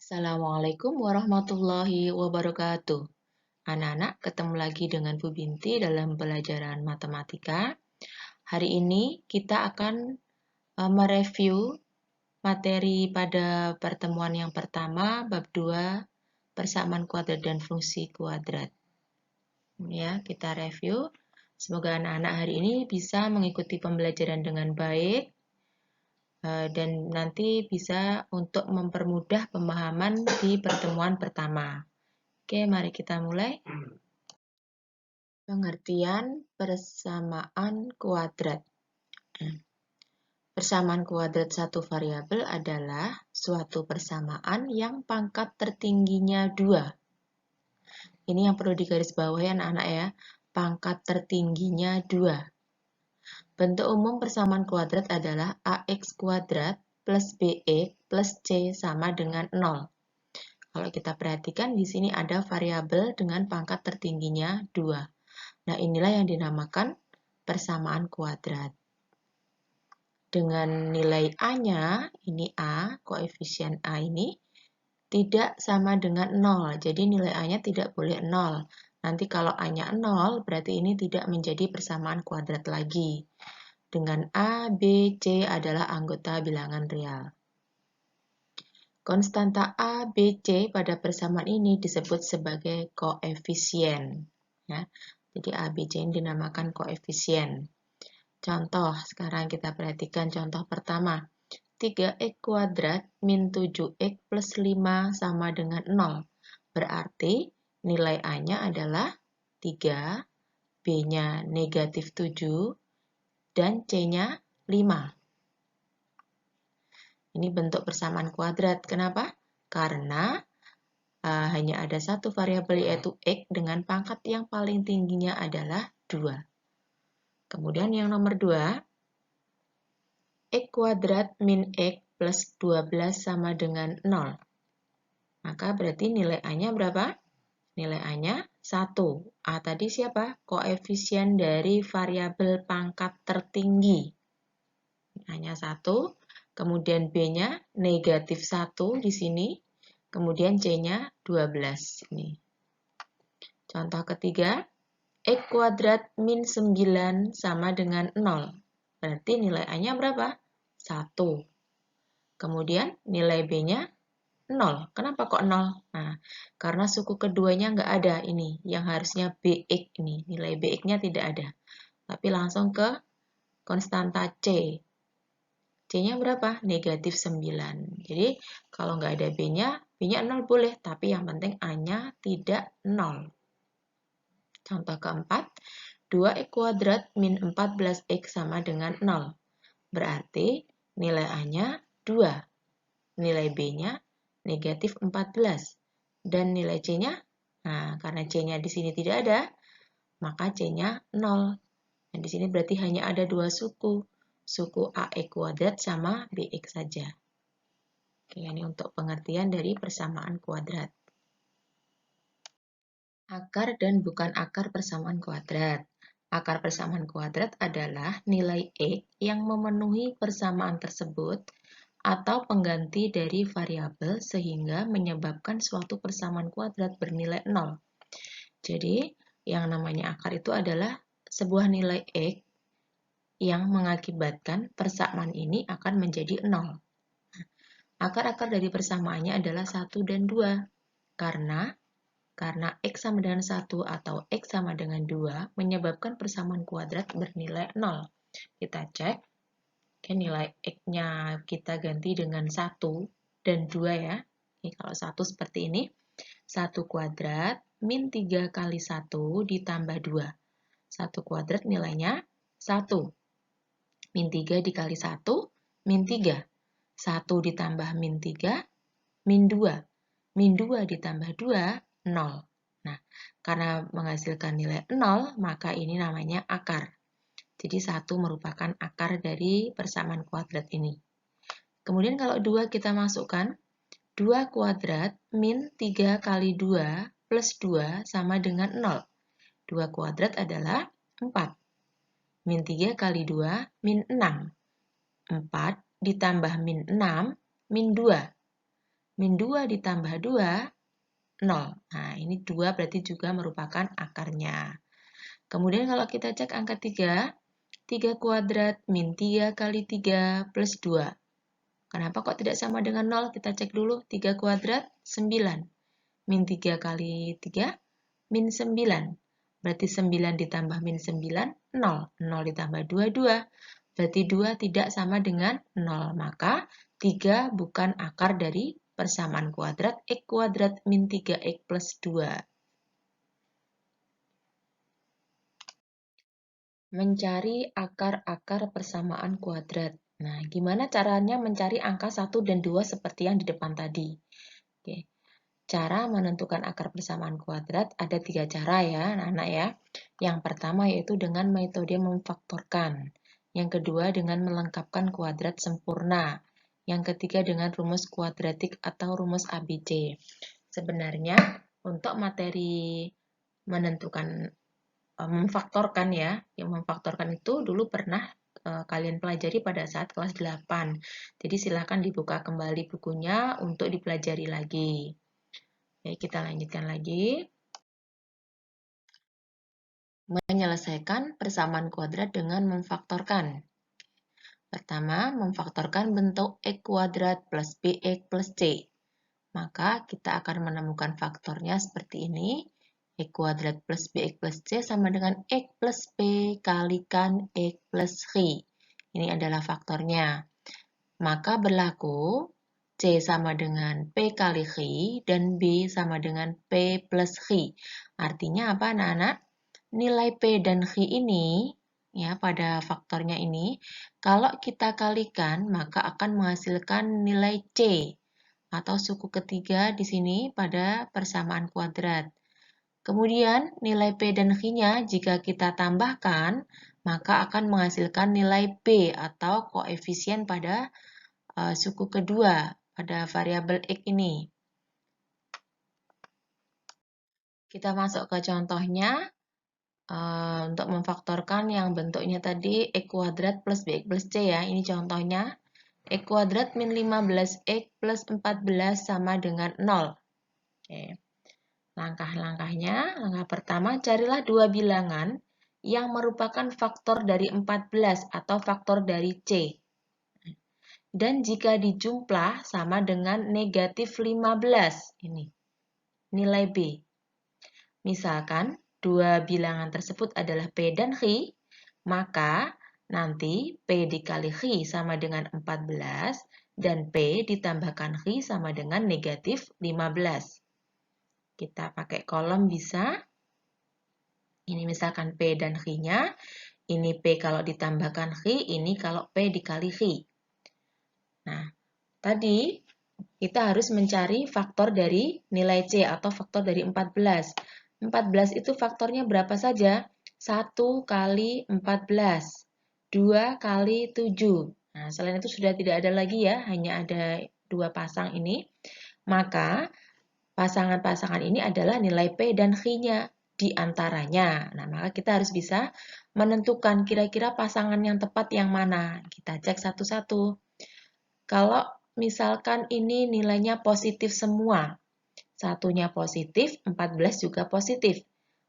Assalamualaikum warahmatullahi wabarakatuh. Anak-anak, ketemu lagi dengan Bu Binti dalam pelajaran matematika. Hari ini kita akan mereview materi pada pertemuan yang pertama, bab 2, persamaan kuadrat dan fungsi kuadrat. Ya, kita review. Semoga anak-anak hari ini bisa mengikuti pembelajaran dengan baik dan nanti bisa untuk mempermudah pemahaman di pertemuan pertama. Oke, mari kita mulai. Pengertian persamaan kuadrat. Persamaan kuadrat satu variabel adalah suatu persamaan yang pangkat tertingginya 2. Ini yang perlu digarisbawahi anak-anak ya. Pangkat tertingginya 2. Bentuk umum persamaan kuadrat adalah ax kuadrat plus bx plus c sama dengan 0. Kalau kita perhatikan di sini ada variabel dengan pangkat tertingginya 2. Nah, inilah yang dinamakan persamaan kuadrat. Dengan nilai A-nya, ini A, koefisien A ini, tidak sama dengan 0. Jadi nilai A-nya tidak boleh 0. Nanti kalau A-nya 0, berarti ini tidak menjadi persamaan kuadrat lagi. Dengan A, B, C adalah anggota bilangan real. Konstanta A, B, C pada persamaan ini disebut sebagai koefisien. Ya. Jadi A, B, C ini dinamakan koefisien. Contoh, sekarang kita perhatikan contoh pertama. 3x kuadrat min 7x plus 5 sama dengan 0. Berarti nilai A-nya adalah 3, B-nya negatif 7, dan C-nya 5. Ini bentuk persamaan kuadrat. Kenapa? Karena hanya ada satu variabel yaitu x dengan pangkat yang paling tingginya adalah 2. Kemudian yang nomor 2, x kuadrat min x plus 12 sama dengan 0. Maka berarti nilai A-nya berapa? Nilai A-nya 1. A tadi siapa? Koefisien dari variabel pangkat tertinggi. A-nya 1. Kemudian B-nya negatif 1 di sini. Kemudian C-nya 12. Ini. Contoh ketiga, x kuadrat min 9 sama dengan 0. Berarti nilai A-nya berapa? 1. Kemudian nilai B-nya 0. Kenapa kok 0? Nah, karena suku keduanya nggak ada ini. Yang harusnya BX ini. Nilai BX-nya tidak ada. Tapi langsung ke konstanta C. C-nya berapa? Negatif 9. Jadi, kalau nggak ada B-nya 0 boleh. Tapi yang penting A-nya tidak 0. Contoh keempat, 2x kuadrat min 14x sama dengan 0. Berarti nilai A-nya 2. Nilai B-nya negatif 14. Dan nilai C-nya, nah karena C-nya di sini tidak ada, maka C-nya 0. Dan di sini berarti hanya ada dua suku. Suku AX kuadrat sama BX saja. Oke, ini untuk pengertian dari persamaan kuadrat. Akar dan bukan akar persamaan kuadrat. Akar persamaan kuadrat adalah nilai X yang memenuhi persamaan tersebut atau pengganti dari variabel sehingga menyebabkan suatu persamaan kuadrat bernilai 0. Jadi, yang namanya akar itu adalah sebuah nilai X yang mengakibatkan persamaan ini akan menjadi 0. Akar-akar dari persamaannya adalah 1 dan 2. Karena X sama dengan 1 atau X sama dengan 2 menyebabkan persamaan kuadrat bernilai 0. Kita cek. Oke, nilai X-nya kita ganti dengan 1 dan 2 ya. Ini kalau 1 seperti ini. 1 kuadrat min 3 kali 1 ditambah 2. 1 kuadrat nilainya 1. Min 3 dikali 1, min 3. 1 ditambah min 3, min 2. Min 2 ditambah 2, 0. Nah, karena menghasilkan nilai 0, maka ini namanya akar. Jadi 1 merupakan akar dari persamaan kuadrat ini. Kemudian kalau 2 kita masukkan, 2 kuadrat min 3 kali 2 plus 2 sama dengan 0. 2 kuadrat adalah 4. Min 3 kali 2, min 6. 4 ditambah min 6, min 2. Min 2 ditambah 2, 0. Nah, ini 2 berarti juga merupakan akarnya. Kemudian kalau kita cek angka 3, 3 kuadrat min 3 kali 3 plus 2. Kenapa kok tidak sama dengan 0? Kita cek dulu. 3 kuadrat, 9. Min 3 kali 3, min 9. Berarti 9 ditambah min 9, 0. 0 ditambah 2, 2. Berarti 2 tidak sama dengan 0. Maka 3 bukan akar dari persamaan kuadrat X kuadrat min 3X plus 2. Mencari akar-akar persamaan kuadrat. Nah, gimana caranya mencari angka 1 dan 2 seperti yang di depan tadi? Oke. Cara menentukan akar persamaan kuadrat ada 3 cara ya, anak-anak ya. Yang pertama yaitu dengan metode memfaktorkan. Yang kedua dengan melengkapkan kuadrat sempurna. Yang ketiga dengan rumus kuadratik atau rumus ABC. Sebenarnya untuk materi menentukan memfaktorkan ya, yang memfaktorkan itu dulu pernah kalian pelajari pada saat kelas 8. Jadi silakan dibuka kembali bukunya untuk dipelajari lagi. Oke, kita lanjutkan lagi. Menyelesaikan persamaan kuadrat dengan memfaktorkan. Pertama, memfaktorkan bentuk X kuadrat plus BX plus C. Maka kita akan menemukan faktornya seperti ini. X kuadrat plus BX plus C sama dengan X plus P kalikan X plus X. Ini adalah faktornya. Maka berlaku C sama dengan P kali X dan B sama dengan P plus X. Artinya apa anak-anak? Nilai P dan X ini, ya pada faktornya ini, kalau kita kalikan maka akan menghasilkan nilai C atau suku ketiga di sini pada persamaan kuadrat. Kemudian nilai P dan Q-nya jika kita tambahkan maka akan menghasilkan nilai P atau koefisien pada suku kedua pada variabel X ini. Kita masuk ke contohnya. Untuk memfaktorkan yang bentuknya tadi X kuadrat plus BX plus C ya. Ini contohnya. X kuadrat min 15X plus 14 sama dengan 0. Oke. Langkah-langkahnya, langkah pertama, carilah dua bilangan yang merupakan faktor dari 14 atau faktor dari C. Dan jika dijumlah sama dengan negatif 15. Ini, nilai B. Misalkan, dua bilangan tersebut adalah P dan Q, maka nanti P dikali Q sama dengan 14 dan P ditambahkan Q sama dengan negatif 15. Kita pakai kolom bisa. Ini misalkan P dan Q-nya, ini P kalau ditambahkan Q, ini kalau P dikali Q. Nah, tadi kita harus mencari faktor dari nilai C atau faktor dari 14. 14 itu faktornya berapa saja? 1 kali 14, 2 kali 7. Nah, selain itu sudah tidak ada lagi ya, hanya ada dua pasang ini. Maka, pasangan-pasangan ini adalah nilai P dan Q-nya di antaranya. Nah, maka kita harus bisa menentukan kira-kira pasangan yang tepat yang mana. Kita cek satu-satu. Kalau misalkan ini nilainya positif semua, satunya positif, 14 juga positif.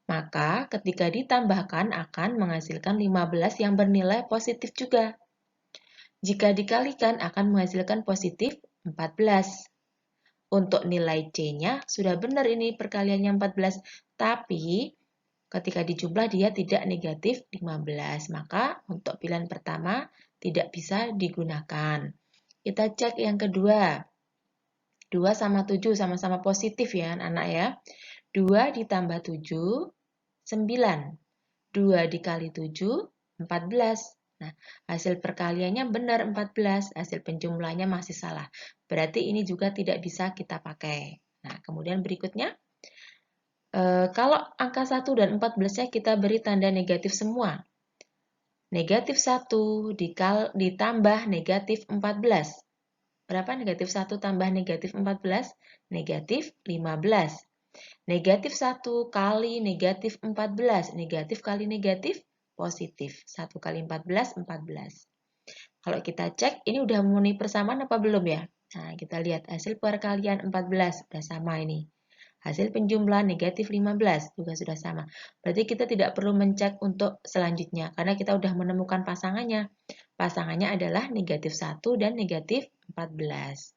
Maka ketika ditambahkan akan menghasilkan 15 yang bernilai positif juga. Jika dikalikan akan menghasilkan positif 14. Untuk nilai C-nya sudah benar ini perkaliannya 14, tapi ketika dijumlah dia tidak negatif 15. Maka untuk pilihan pertama tidak bisa digunakan. Kita cek yang kedua. 2 sama 7 sama-sama positif ya anak-anak ya. 2 ditambah 7, 9. 2 dikali 7, 14. Nah, hasil perkaliannya benar 14, hasil penjumlahannya masih salah. Berarti ini juga tidak bisa kita pakai. Nah, kemudian berikutnya, kalau angka 1 dan 14-nya kita beri tanda negatif semua. Negatif 1 ditambah negatif 14. Berapa negatif 1 tambah negatif 14? Negatif 15. Negatif 1 kali negatif 14. Negatif kali negatif, positif. 1 kali 14, 14. Kalau kita cek, ini udah memenuhi persamaan apa belum ya? Nah, kita lihat hasil perkalian 14, sudah sama ini. Hasil penjumlahan negatif 15 juga sudah sama. Berarti kita tidak perlu mencek untuk selanjutnya, karena kita sudah menemukan pasangannya. Pasangannya adalah negatif 1 dan negatif 14.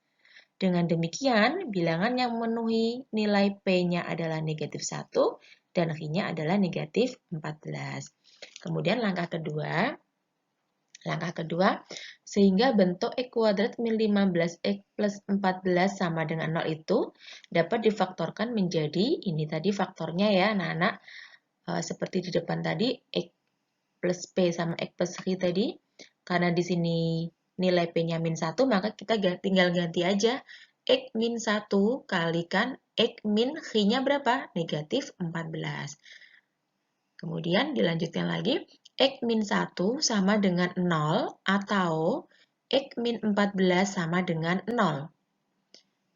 Dengan demikian, bilangan yang memenuhi nilai P-nya adalah negatif 1 dan Q-nya adalah negatif 14. Kemudian langkah kedua, sehingga bentuk X kuadrat min 15X plus 14 sama dengan 0 itu dapat difaktorkan menjadi, ini tadi faktornya ya anak-anak, seperti di depan tadi, X plus P sama X plus Q tadi. Karena di sini nilai P-nya min 1, maka kita tinggal ganti aja. X min 1 kalikan X min Q-nya berapa? Negatif 14. Kemudian dilanjutkan lagi. X min 1 sama dengan 0 atau X min 14 sama dengan 0.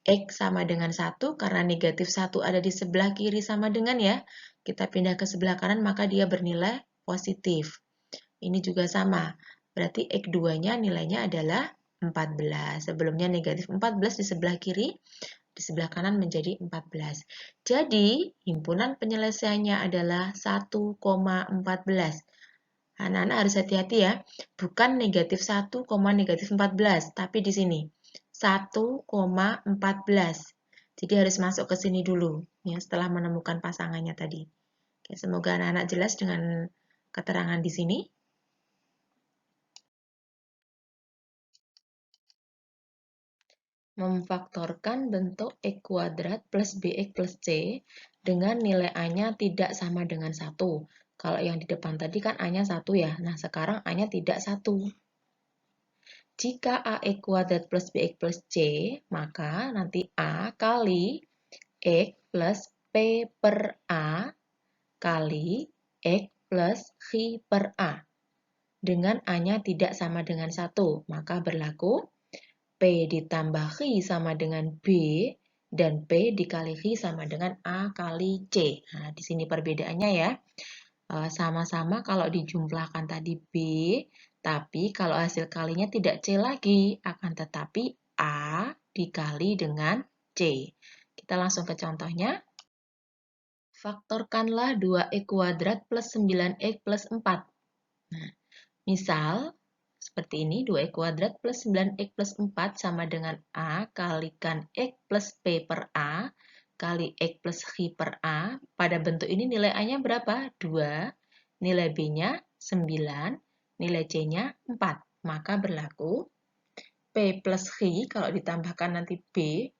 X sama dengan 1 karena negatif 1 ada di sebelah kiri sama dengan ya. Kita pindah ke sebelah kanan maka dia bernilai positif. Ini juga sama. Berarti X2-nya nilainya adalah 14. Sebelumnya negatif 14 di sebelah kiri, di sebelah kanan menjadi 14. Jadi, himpunan penyelesaiannya adalah 1,14. Anak-anak harus hati-hati ya. Bukan negatif 1, negatif 14, tapi di sini 1,14. Jadi harus masuk ke sini dulu ya setelah menemukan pasangannya tadi. Oke, semoga anak-anak jelas dengan keterangan di sini. Memfaktorkan bentuk X kuadrat plus BX plus C dengan nilai A-nya tidak sama dengan 1. Kalau yang di depan tadi kan A-nya 1 ya. Nah, sekarang A-nya tidak 1. Jika AX kuadrat plus BX plus C, maka nanti A kali X plus P per A kali X plus Q per A. Dengan A-nya tidak sama dengan 1, maka berlaku P ditambah Q sama dengan B, dan P dikali Q sama dengan A kali C. Nah, di sini perbedaannya ya. Sama-sama kalau dijumlahkan tadi B, tapi kalau hasil kalinya tidak C lagi, akan tetapi A dikali dengan C. Kita langsung ke contohnya. Faktorkanlah 2X kuadrat plus 9X plus 4. Nah, misal, seperti ini, 2X kuadrat plus 9X plus 4 sama dengan A kalikan X plus P per A kali X plus Q per A. Pada bentuk ini nilai A-nya berapa? 2. Nilai B-nya 9. Nilai C-nya 4. Maka berlaku P plus Q kalau ditambahkan nanti B,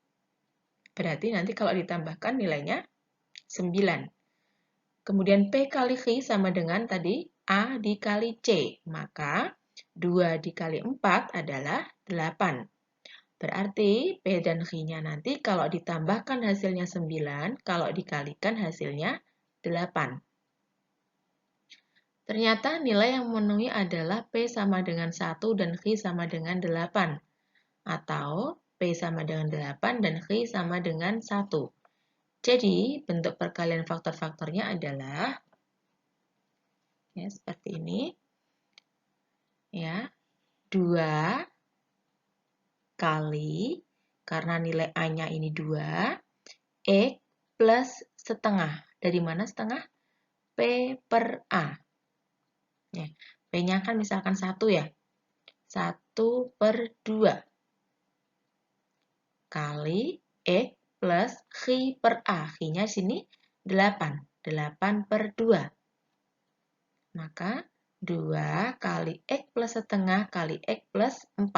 berarti nanti kalau ditambahkan nilainya 9. Kemudian P kali Q sama dengan tadi A dikali C. Maka 2 dikali 4 adalah 8. Berarti P dan Q-nya nanti kalau ditambahkan hasilnya 9, kalau dikalikan hasilnya 8. Ternyata nilai yang memenuhi adalah P sama dengan 1 dan Q sama dengan 8. Atau P sama dengan 8 dan Q sama dengan 1. Jadi bentuk perkalian faktor-faktornya adalah ya, seperti ini. Ya, 2 kali, karena nilai A-nya ini 2, X plus setengah. Dari mana setengah? P per A. Ya, P-nya kan misalkan 1 ya. 1 per 2. Kali X plus Q per A. Q-nya sini 8. 8 per 2. Maka 2 kali X plus setengah kali X plus 4.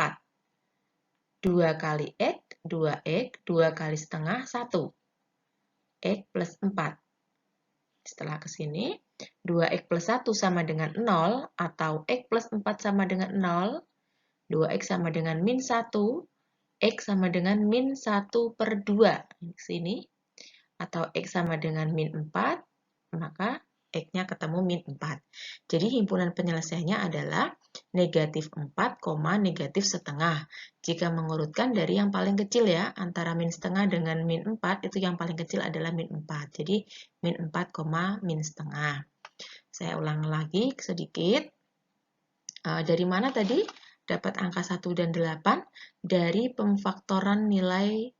2 kali X, 2X, 2 kali setengah, 1. X plus 4. Setelah ke sini, 2X plus 1 sama dengan 0, atau X plus 4 sama dengan 0, 2X sama dengan min 1, X sama dengan min 1 per 2. Di sini, atau X sama dengan min 4, maka X-nya ketemu min 4. Jadi himpunan penyelesaiannya adalah negatif 4, negatif setengah. Jika mengurutkan dari yang paling kecil ya, antara min setengah dengan min 4, itu yang paling kecil adalah min 4. Jadi min 4, min setengah. Saya ulang lagi sedikit. Dari mana tadi dapat angka 1 dan 8 dari pemfaktoran nilai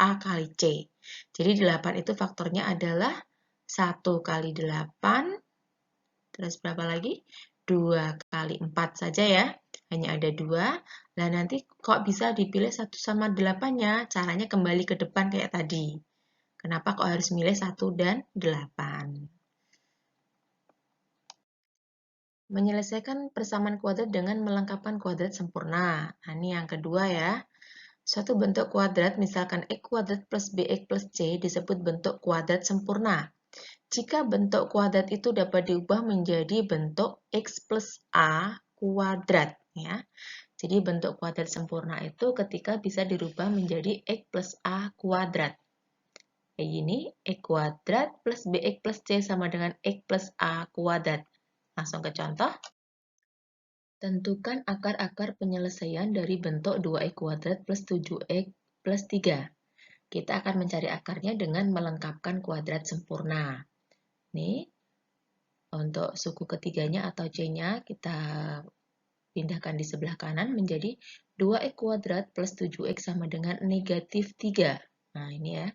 A kali C. Jadi 8 itu faktornya adalah 1 kali 8, terus berapa lagi? 2 kali 4 saja ya, hanya ada 2. Nah nanti kok bisa dipilih 1 sama 8-nya? Caranya kembali ke depan kayak tadi. Kenapa kok harus milih 1 dan 8? Menyelesaikan persamaan kuadrat dengan melengkapkan kuadrat sempurna. Nah, ini yang kedua ya. Suatu bentuk kuadrat, misalkan x kuadrat plus bx plus c, disebut bentuk kuadrat sempurna. Jika bentuk kuadrat itu dapat diubah menjadi bentuk x plus a kuadrat. Ya. Jadi bentuk kuadrat sempurna itu ketika bisa dirubah menjadi x plus a kuadrat. Kayak gini, x kuadrat plus bx plus c sama dengan x plus a kuadrat. Langsung ke contoh. Tentukan akar-akar penyelesaian dari bentuk 2x kuadrat plus 7x plus 3. Kita akan mencari akarnya dengan melengkapkan kuadrat sempurna. Nih, untuk suku ketiganya atau C-nya kita pindahkan di sebelah kanan menjadi 2x kuadrat plus 7x sama dengan negatif 3. Nah, ini ya.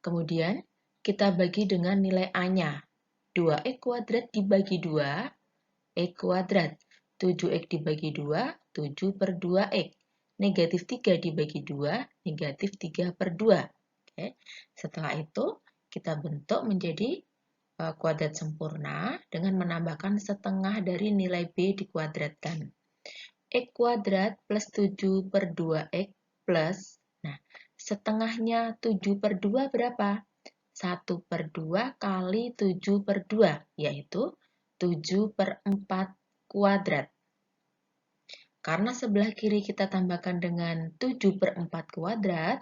Kemudian, kita bagi dengan nilai A-nya. 2x kuadrat dibagi 2, x kuadrat. 7x dibagi 2, 7 per 2x. Negatif 3 dibagi 2, negatif 3 per 2. Oke. Setelah itu, kita bentuk menjadi kuadrat sempurna dengan menambahkan setengah dari nilai B dikuadratkan. X kuadrat plus 7 per 2x plus, nah, setengahnya 7 per 2 berapa? 1 per 2 kali 7 per 2, yaitu 7 per 4 kuadrat. Karena sebelah kiri kita tambahkan dengan 7 per 4 kuadrat,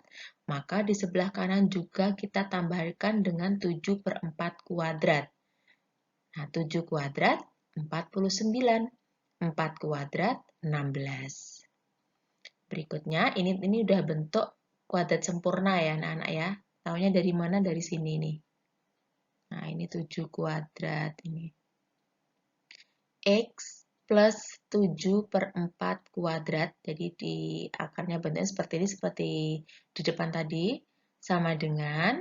maka di sebelah kanan juga kita tambahkan dengan 7 per 4 kuadrat. Nah, 7 kuadrat 49, 4 kuadrat 16. Berikutnya, ini udah bentuk kuadrat sempurna ya anak-anak ya. Taunya dari mana? Dari sini nih. Nah, ini 7 kuadrat ini. X plus 7 per 4 kuadrat, jadi di akarnya bentuknya seperti ini, seperti di depan tadi, sama dengan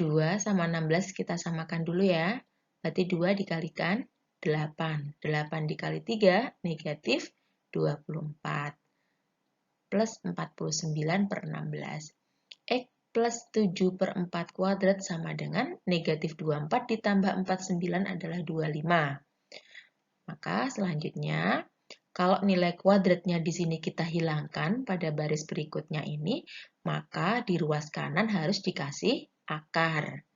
2 sama 16 kita samakan dulu ya, berarti 2 dikalikan 8, 8 dikali 3 negatif 24, plus 49 per 16. X plus 7 per 4 kuadrat sama dengan negatif 24 ditambah 49 adalah 25. Maka selanjutnya, kalau nilai kuadratnya di sini kita hilangkan pada baris berikutnya ini, maka di ruas kanan harus dikasih akar.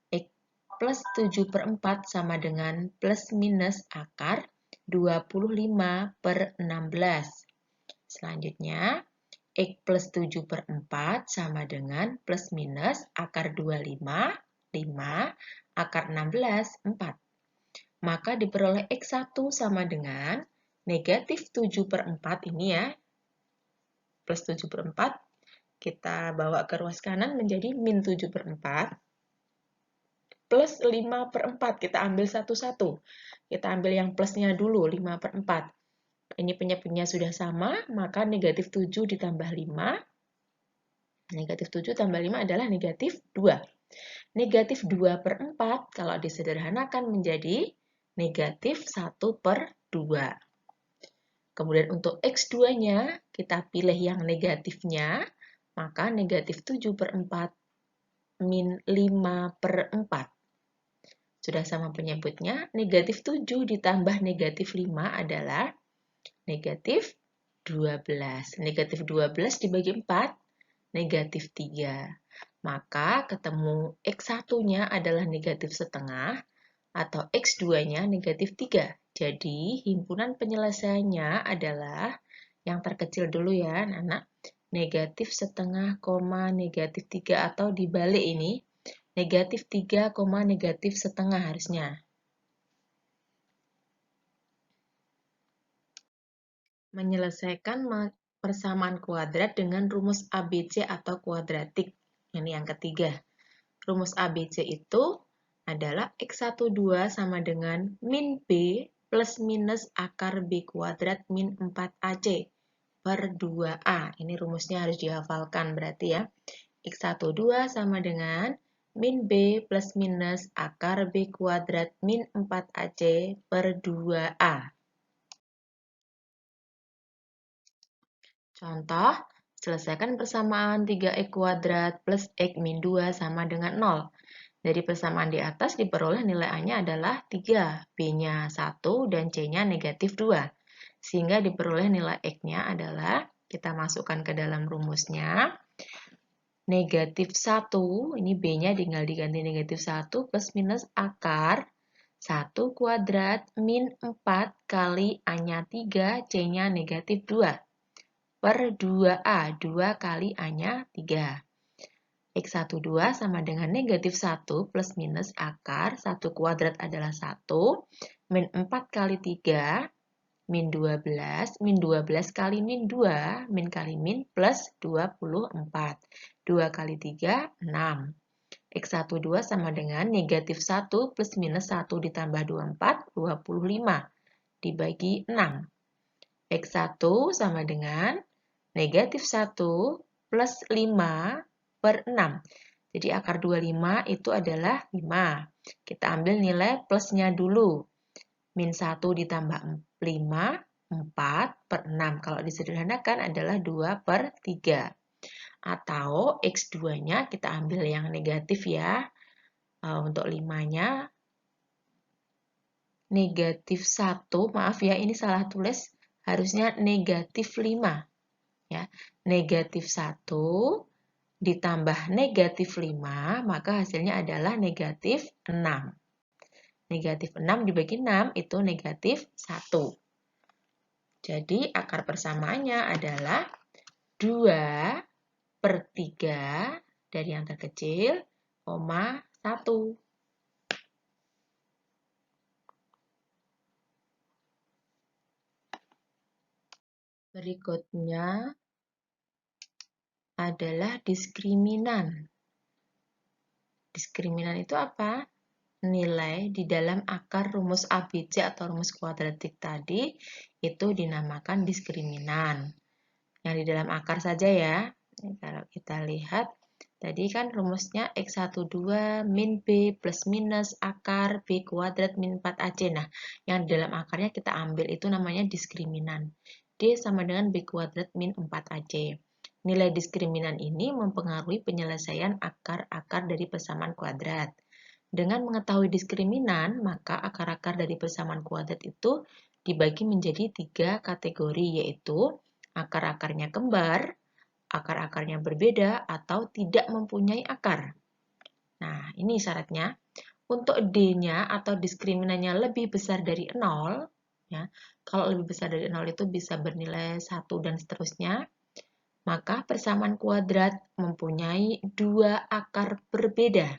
X plus 7 per 4 sama dengan plus minus akar 25 per 16. Selanjutnya, X plus 7 per 4 sama dengan plus minus akar 25, 5, akar 16, 4. Maka diperoleh X1 sama dengan negatif 7 per 4 ini ya, plus 7 per 4, kita bawa ke ruas kanan menjadi min 7 per 4, plus 5 per 4, kita ambil satu-satu. Kita ambil yang plusnya dulu, 5 per 4. Ini penyebutnya sudah sama, maka negatif 7 ditambah 5, negatif 7 tambah 5 adalah negatif 2. Negatif 2 per 4, kalau disederhanakan menjadi negatif 1 per 2. Kemudian untuk X2-nya, kita pilih yang negatifnya, maka negatif 7 per 4 min 5 per 4. Sudah sama penyebutnya, negatif 7 ditambah negatif 5 adalah negatif 12. Negatif 12 dibagi 4, negatif 3. Maka ketemu X1-nya adalah negatif setengah, atau X2-nya negatif 3. Jadi, himpunan penyelesaiannya adalah yang terkecil dulu ya, anak-anak. Negatif setengah, negatif 3, atau dibalik ini, negatif 3, negatif setengah harusnya. Menyelesaikan persamaan kuadrat dengan rumus ABC atau kuadratik. Ini yang ketiga. Rumus ABC itu adalah X12 sama dengan min B plus minus akar B kuadrat min 4AC per 2A. Ini rumusnya harus dihafalkan berarti ya. X12 sama dengan min B plus minus akar B kuadrat min 4AC per 2A. Contoh, selesaikan persamaan 3x kuadrat plus x min 2 sama dengan 0. Dari persamaan di atas diperoleh nilai A-nya adalah 3, B-nya 1, dan C-nya negatif 2. Sehingga diperoleh nilai X-nya adalah, kita masukkan ke dalam rumusnya, negatif 1, ini B-nya tinggal diganti negatif 1 plus minus akar 1 kuadrat min 4 kali A-nya 3, C-nya negatif 2. Per 2A, 2 kali A-nya 3. X12 sama dengan negatif 1 plus minus akar 1 kuadrat adalah 1, min 4 kali 3, min 12, min 12 kali min 2, min kali min plus 24. 2 kali 3, 6. X12 sama dengan negatif 1 plus minus 1 ditambah 24, 25. Dibagi 6. X1 sama dengan negatif 1 plus 5 per 6. Jadi akar 25 itu adalah 5. Kita ambil nilai plusnya dulu. Min 1 ditambah 5, 4 per 6. Kalau disederhanakan adalah 2 per 3. Atau X2-nya kita ambil yang negatif ya. Untuk 5-nya negatif 1, maaf ya ini salah tulis. Harusnya negatif 5. Ya. Negatif 1 ditambah negatif 5, maka hasilnya adalah negatif 6. Negatif 6 dibagi 6 itu negatif 1. Jadi akar persamaannya adalah 2 per 3 dari yang terkecil, 1. Berikutnya adalah diskriminan. Diskriminan itu apa? Nilai di dalam akar rumus ABC atau rumus kuadratik tadi itu dinamakan diskriminan. Yang di dalam akar saja ya. Kalau kita lihat, tadi kan rumusnya X12 min B plus minus akar B kuadrat min 4AC. Nah, yang di dalam akarnya kita ambil itu namanya diskriminan. D sama dengan B kuadrat min 4AC. Nilai diskriminan ini mempengaruhi penyelesaian akar-akar dari persamaan kuadrat. Dengan mengetahui diskriminan, maka akar-akar dari persamaan kuadrat itu dibagi menjadi 3 kategori, yaitu akar-akarnya kembar, akar-akarnya berbeda, atau tidak mempunyai akar. Nah, ini syaratnya. Untuk D-nya atau diskriminannya lebih besar dari 0, ya, kalau lebih besar dari 0 itu bisa bernilai 1 dan seterusnya, maka persamaan kuadrat mempunyai 2 akar berbeda.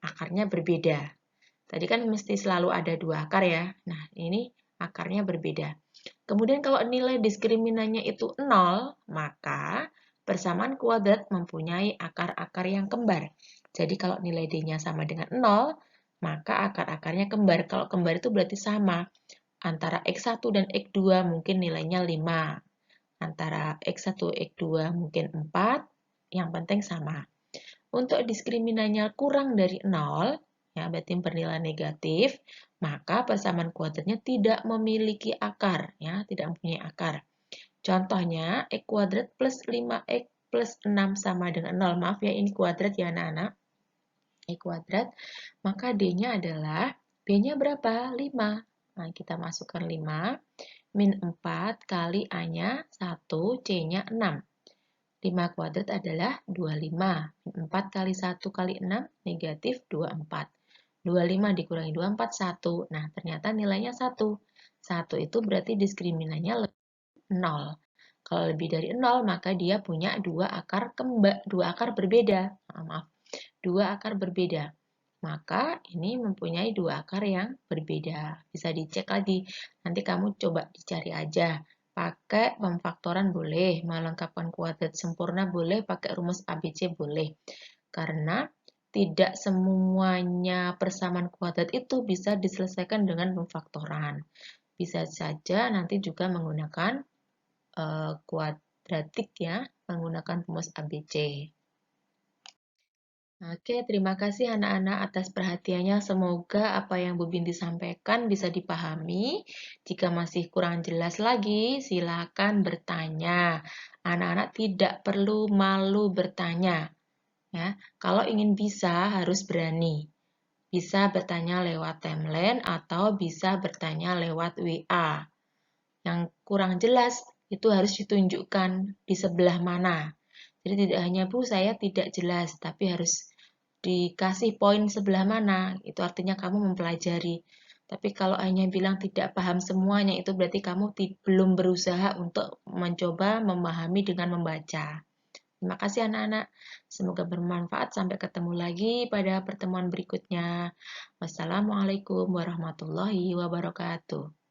Akarnya berbeda. Tadi kan mesti selalu ada 2 akar ya. Nah, ini akarnya berbeda. Kemudian kalau nilai diskriminannya itu 0, maka persamaan kuadrat mempunyai akar-akar yang kembar. Jadi kalau nilai D-nya sama dengan 0, maka akar-akarnya kembar. Kalau kembar itu berarti sama. Antara X1 dan X2 mungkin nilainya 5. Antara X1, X2 mungkin 4, yang penting sama. Untuk diskriminannya kurang dari 0, ya, berarti bernilai negatif, maka persamaan kuadratnya tidak memiliki akar, ya, tidak mempunyai akar. Contohnya, X kuadrat plus 5X plus 6 sama dengan 0. Maaf ya, ini kuadrat ya anak-anak. X kuadrat, maka D-nya adalah, B-nya berapa? 5. Nah, kita masukkan 5. Min 4 kali A-nya 1, C-nya 6. 5 kuadrat adalah 25. 4 kali 1 kali 6, negatif 24. 25 dikurangi 24, 1. Nah, ternyata nilainya 1. 1 itu berarti diskriminannya 0. Kalau lebih dari 0, maka dia punya 2 akar berbeda. Maaf, 2 akar berbeda. Maka ini mempunyai 2 akar yang berbeda. Bisa dicek lagi. Nanti kamu coba dicari aja. Pakai pemfaktoran boleh, melengkapkan kuadrat sempurna boleh, pakai rumus ABC boleh. Karena tidak semuanya persamaan kuadrat itu bisa diselesaikan dengan pemfaktoran. Bisa saja nanti juga menggunakan kuadratik ya, menggunakan rumus ABC. Oke, terima kasih anak-anak atas perhatiannya. Semoga apa yang Bu Binti sampaikan bisa dipahami. Jika masih kurang jelas lagi, silakan bertanya. Anak-anak tidak perlu malu bertanya. Ya, kalau ingin bisa harus berani. Bisa bertanya lewat timeline atau bisa bertanya lewat WA. Yang kurang jelas itu harus ditunjukkan di sebelah mana. Jadi tidak hanya Bu, saya tidak jelas, tapi harus dikasih poin sebelah mana. Itu artinya kamu mempelajari. Tapi kalau hanya bilang tidak paham semuanya, itu berarti kamu belum berusaha untuk mencoba memahami dengan membaca. Terima kasih anak-anak. Semoga bermanfaat. Sampai ketemu lagi pada pertemuan berikutnya. Wassalamualaikum warahmatullahi wabarakatuh.